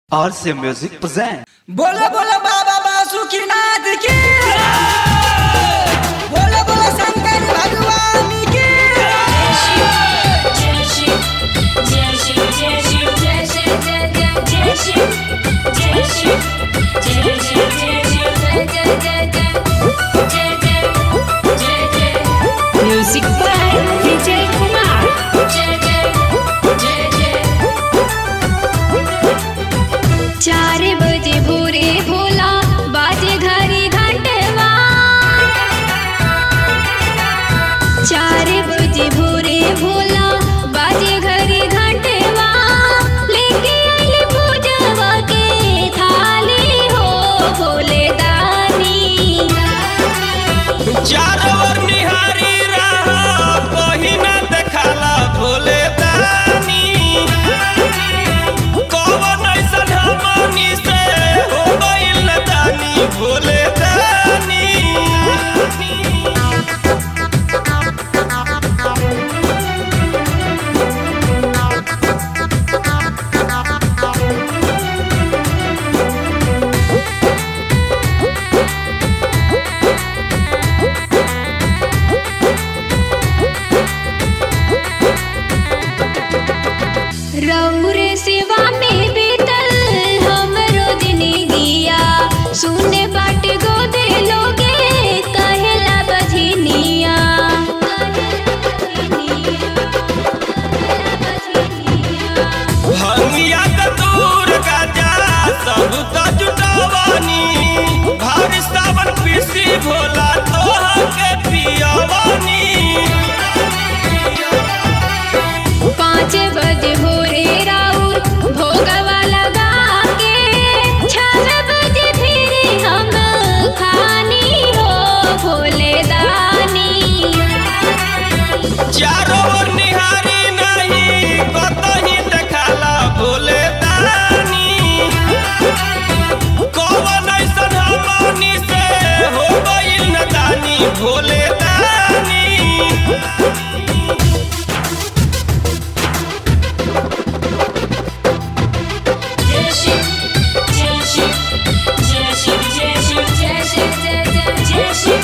और से music present. बोलो बोलो बाबा बासुकीनाथ की, बोलो बोलो शंकर भगवान की। जय शिव जय शिव जय शिव जय शिव जय जय जय शिव जय शिव जय शिव जय शिव जय जय जय जय जय जय जय। Music by Vijay Kumar. जय जय जय जय। 4 बजे भोरे भोला बाजे घरी घंटवा। 4 बजे भोरे भोला बाजे घरी घंटवा। लेके आइले पूजवा के थाली हो भोले दानी। चारों ओर निहारी रहा कोई ना देखाला भोले दानी। कौन ऐसन हमनी से हो गइल दानी भोले दानी। रौरे सेवा में बीतल हमरो जिंदगिया। सुने बाट गोदे लोगे कहेला बझनिया। भंगिया का दूर का जा सब का जुटावानी। भारी सावन पीसी भोला तोह के पियावानी। 5 बजे भोरे राउर भोगवा लगा के 6 बजे फिर हम खानी हो भोले दानी। चारों ओर निहारी नहीं कतही देखाला भोले दानी। कौन ऐसन हमनी से हो गइल न दानी भोले दानी। जय शिव जय शिव जय शिव जय शिव जय शिव जय जय जय शिव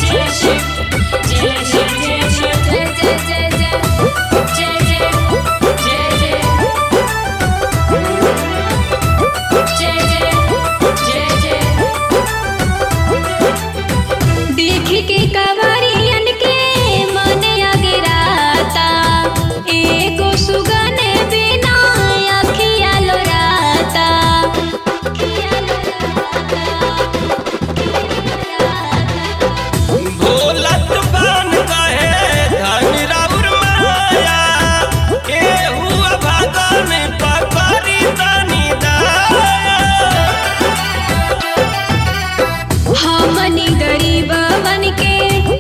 जय शिव जय शिव जय शिव जय जय जय जय जय जय जय जय। देख के कवरियन के मन अगराता। एको सुगन बिना अखिया लोराता। भोलत बन कहे धन राउर माया। केहू भगन पकड़ी तनी दाया। हमनी गरीबवन के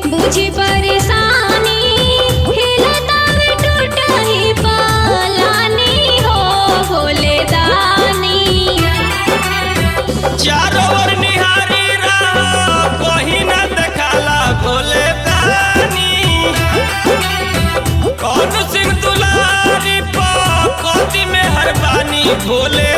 बुझी परेशानी। हिलतावे टूटही पालानी हो भोले दानी। चारों ओर निहारी रहा कोई ना देखाला भोले दानी। कौन सिंह दुलारी पा कोती में हरबानी भोले